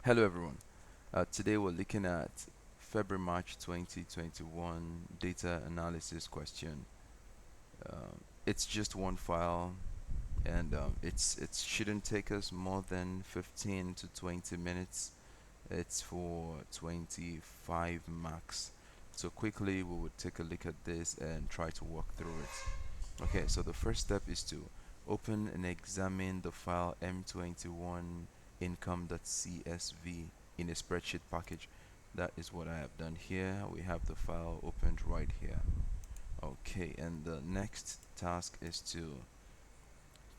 Hello everyone. Today we're looking at February-March 2021 data analysis question. It's just one file and it shouldn't take us more than 15 to 20 minutes. It's for 25 max. So quickly we would take a look at this and try to walk through it. Okay, so the first step is to open and examine the file m21 income.csv in a spreadsheet package. That is what I have done here. We have the file opened right here. Okay, and the next task is to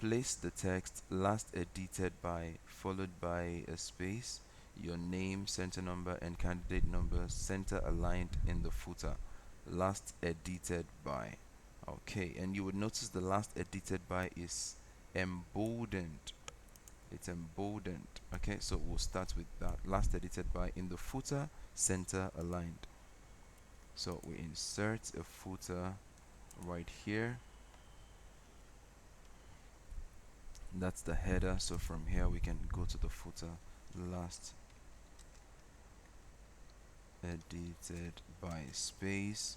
place the text last edited by followed by a space, your name, center number, and candidate number center aligned in the footer. Last edited by. Okay, and you would notice the last edited by is emboldened. It's emboldened. Okay, so we'll start with that. Last edited by in the footer, center aligned. So we insert a footer right here. That's the header. So from here we can go to the footer. Last edited by space,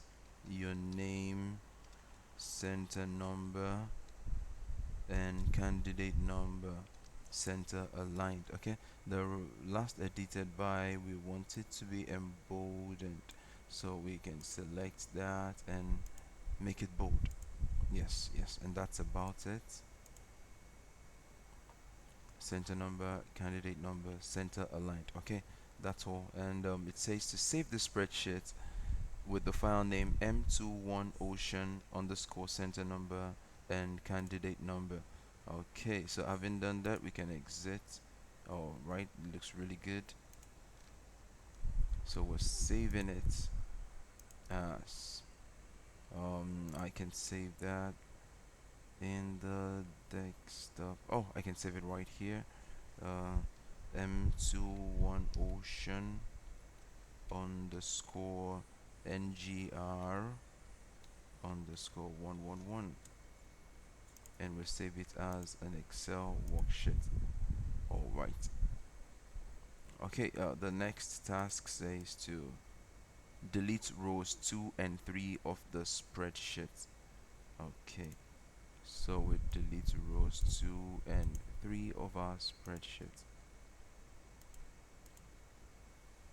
your name, center number, and candidate number center aligned. Okay, the last edited by, we want it to be emboldened, so we can select that and make it bold. Yes, and that's about it. Center number, candidate number, center aligned. Okay, that's all. And it says to save the spreadsheet with the file name m21ocean underscore center number and candidate number. Okay, so having done that, we can exit. All right, it looks really good. So we're saving it as I can save that in the desktop. Oh, I can save it right here. M21 ocean underscore ngr underscore 111, and we'll save it as an Excel worksheet. All right. Okay, the next task says to delete rows 2 and 3 of the spreadsheet. Okay, so we delete rows 2 and 3 of our spreadsheet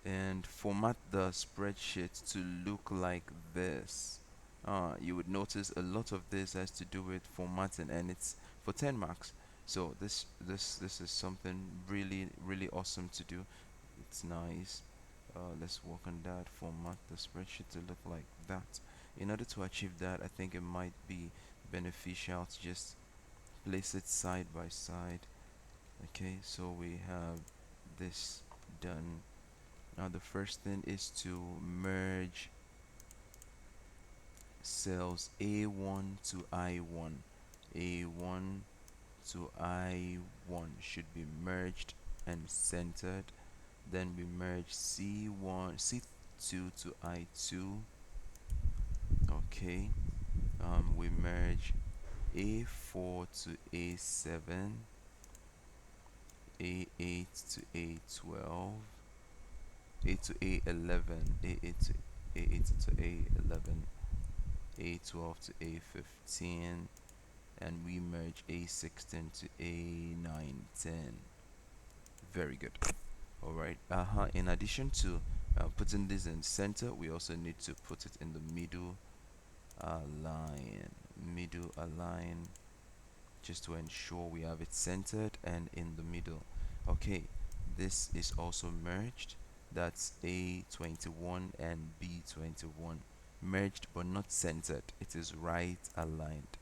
and format the spreadsheet to look like this. You would notice a lot of this has to do with formatting, and it's for 10 marks. So this is something really awesome to do. It's nice. Let's work on that. Format the spreadsheet to look like that. In order to achieve that, I think it might be beneficial to just place it side by side. Okay, so we have this done. Now the first thing is to merge cells A1 to I1. A1 to I1 should be merged and centered. Then we merge C1, C2 to I2. Okay. We merge A4 to A7, A8 to A12, A to A11, A8 to A11, A12 to A15, and we merge A16 to A19. Very good. All right. In addition to putting this in center, we also need to put it in the middle align, just to ensure we have it centered and in the middle. Okay, this is also merged. That's A21 and B21, merged but not centered. It is right aligned.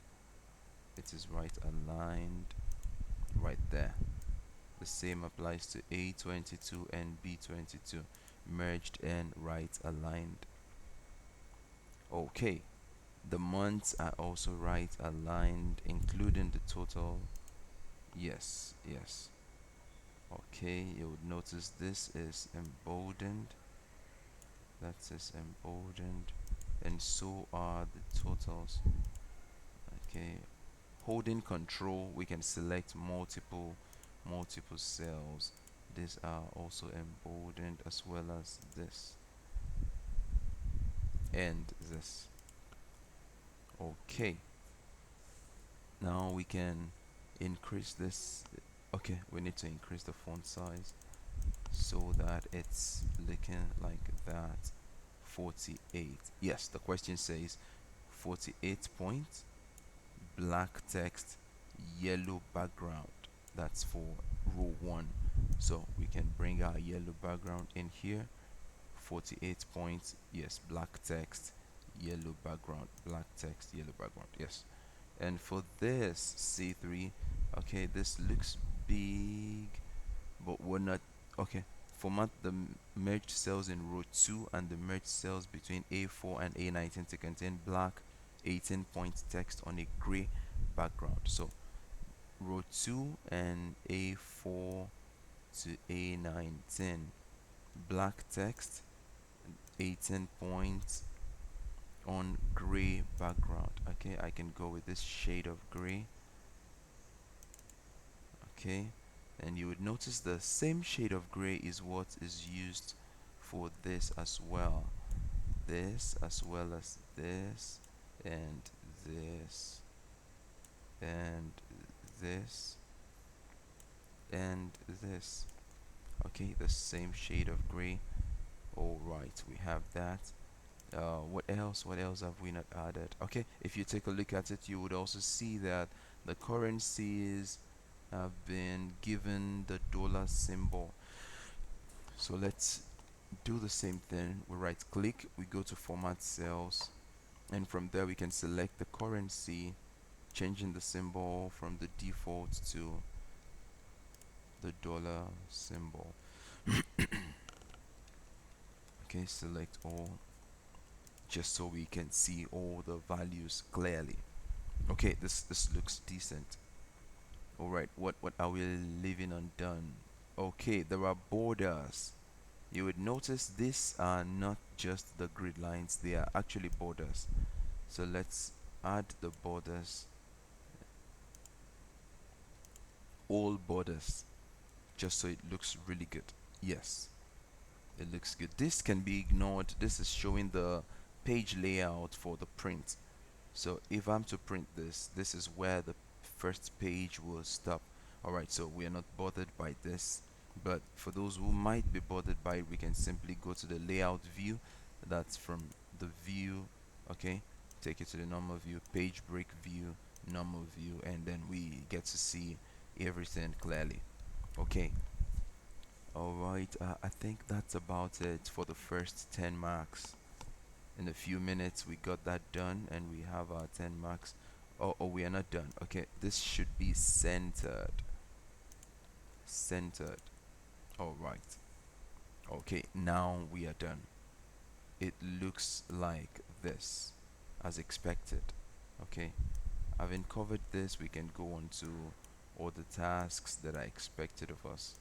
It is right aligned right there. The same applies to A22 and B22, merged and right aligned. Okay, the months are also right aligned, including the total. Yes. Okay, you would notice this is emboldened. That is emboldened, and so are the totals. Okay, holding control, we can select multiple cells. These are also emboldened as well as this and this. Okay, now we can increase this. Okay, we need to increase the font size so that it's looking like that. 48. Yes, the question says 48 points, black text, yellow background. That's for row 1. So we can bring our yellow background in here. 48 points, yes, black text, yellow background, black text, yellow background, yes. And for this C3, okay, this looks big, but we're not. Okay, format the merged cells in row 2 and the merged cells between A4 and A19 to contain black 18 point text on a gray background. So row 2 and A4 to A19, black text 18 points on gray background. Okay, I can go with this shade of gray. Okay, and you would notice the same shade of gray is what is used for this as well. This as well as this and this and this and this. Okay, the same shade of gray. All right, we have that. What else? What else have we not added? Okay, if you take a look at it, you would also see that the currencies have been given the dollar symbol. So let's do the same thing. We right click, we go to format cells, and from there we can select the currency, changing the symbol from the default to the dollar symbol. Okay, select all just so we can see all the values clearly. Okay, this looks decent. All right, what are we leaving undone? Okay, there are borders. You would notice these are not just the grid lines, they are actually borders. So let's add the borders, all borders, just so it looks really good. Yes, it looks good. This can be ignored. This is showing the page layout for the print. So if I'm to print this, this is where the first page will stop. Alright, so we are not bothered by this. But for those who might be bothered by it, we can simply go to the layout view. That's from the view, okay? Take it to the normal view, page break view, normal view, and then we get to see everything clearly. Okay, alright, I think that's about it for the first 10 marks. In a few minutes we got that done and we have our 10 marks. Oh, we are not done. Okay, this should be centered. Centered. All right. Okay, now we are done. It looks like this, as expected. Okay, having covered this, we can go on to all the tasks that are expected of us.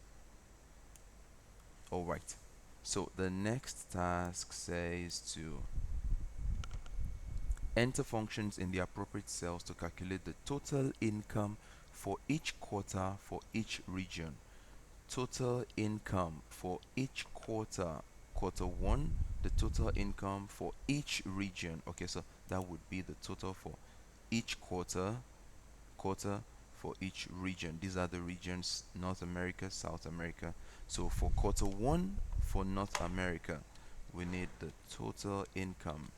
All right, so the next task says to enter functions in the appropriate cells to calculate the total income for each quarter for each region. Total income for each quarter. Quarter 1, the total income for each region. Okay, so that would be the total for each quarter for each region. These are the regions: North America, South America. So for quarter 1 for North America, we need the total income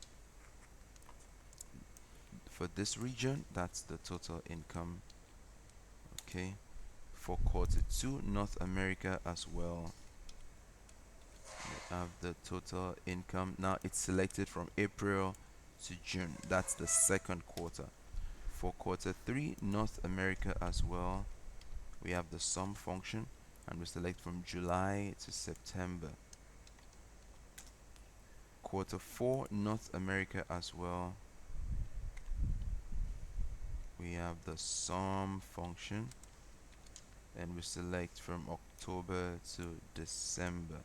for this region. That's the total income. Okay, for quarter 2 North America as well, we have the total income. Now it's selected from April to June. That's the second quarter. For quarter 3 North America as well, we have the sum function, and we select from July to September. Quarter 4 North America as well, we have the sum function, and we select from October to December.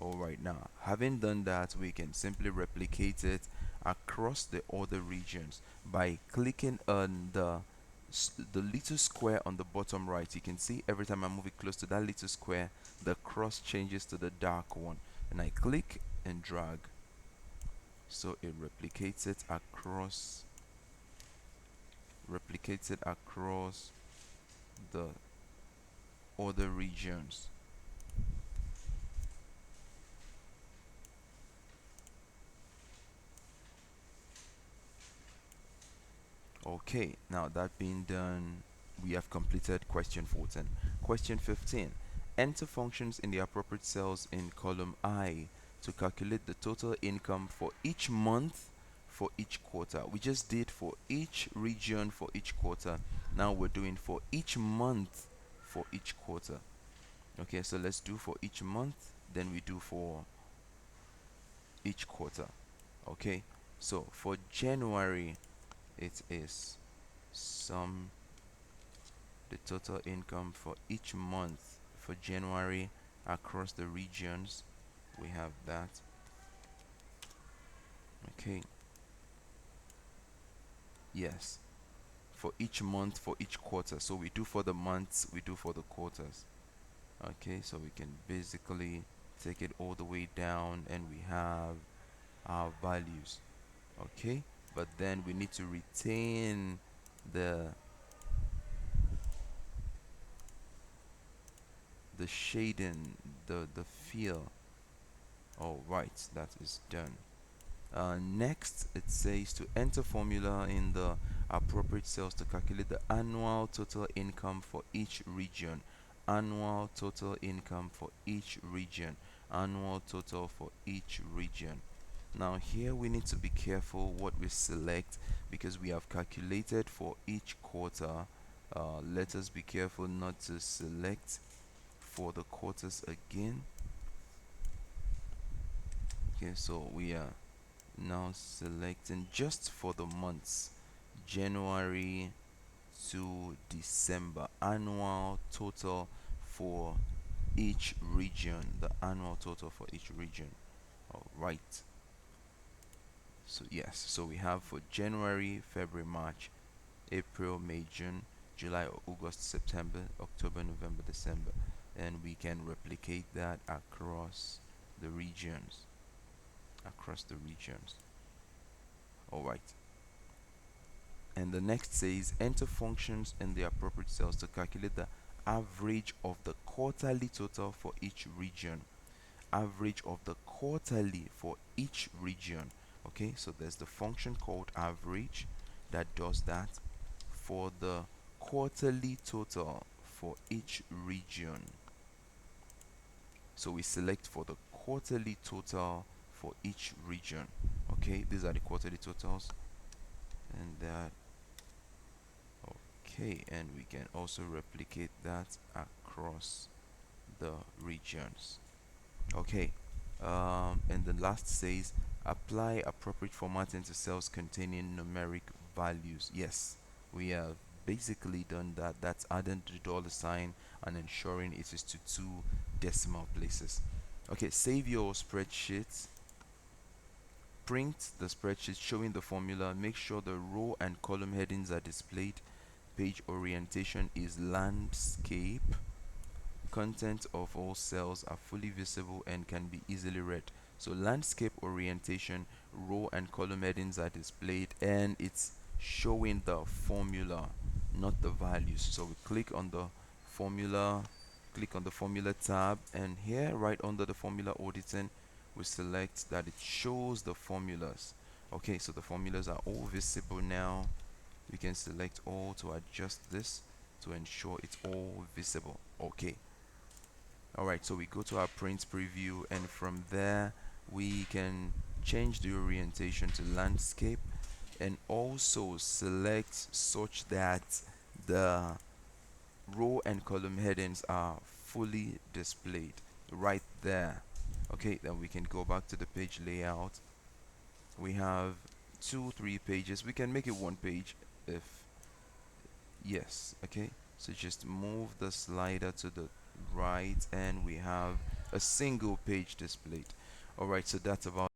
Alright, now having done that, we can simply replicate it across the other regions by clicking on the the little square on the bottom right, you can see every time I move it close to that little square, the cross changes to the dark one, and I click and drag, so it replicates it across the other regions. Okay, now that being done, we have completed question 14. Question 15. Enter functions in the appropriate cells in column I to calculate the total income for each month for each quarter. We just did for each region for each quarter. Now we're doing for each month for each quarter. Okay, so let's do for each month, then we do for each quarter. Okay, so for January, it is sum the total income for each month for January across the regions. We have that. Okay, yes, for each month for each quarter. So we do for the months, we do for the quarters. Okay, so we can basically take it all the way down and we have our values. Okay, but then we need to retain the shading, the feel. All right, that is done. Next, it says to enter formula in the appropriate cells to calculate the annual total income for each region. Annual total income for each region. Annual total for each region. Now here we need to be careful what we select because we have calculated for each quarter. Let us be careful not to select for the quarters again. Okay, so we are now selecting just for the months January to December, annual total for each region, the annual total for each region. All right, so yes, so we have for January, February, March, April, May, June, July, August, September, October, November, December, and we can replicate that across the regions. All right, and the next says enter functions in the appropriate cells to calculate the average of the quarterly total for each region. Average of the quarterly for each region. Okay, so there's the function called average that does that for the quarterly total for each region. So we select for the quarterly total for each region. Okay, these are the quarterly totals, and that. Okay, and we can also replicate that across the regions. Okay, and the last says apply appropriate formatting to cells containing numeric values. Yes, we have basically done that. That's adding the dollar sign and ensuring it is to two decimal places. Okay, save your spreadsheet, print the spreadsheet showing the formula, make sure the row and column headings are displayed, page orientation is landscape, content of all cells are fully visible and can be easily read. So landscape orientation, row and column headings are displayed, and it's showing the formula, not the values. So we click on the formula, tab, and here right under the formula auditing, we select that it shows the formulas. Okay, so the formulas are all visible now. We can select all to adjust this to ensure it's all visible. Okay, alright, so we go to our print preview, and from there we can change the orientation to landscape and also select such that the row and column headings are fully displayed right there. Okay, then we can go back to the page layout. We have 3 pages. We can make it 1 page if yes. Okay, so just move the slider to the right and we have a single page displayed. Alright, so that's about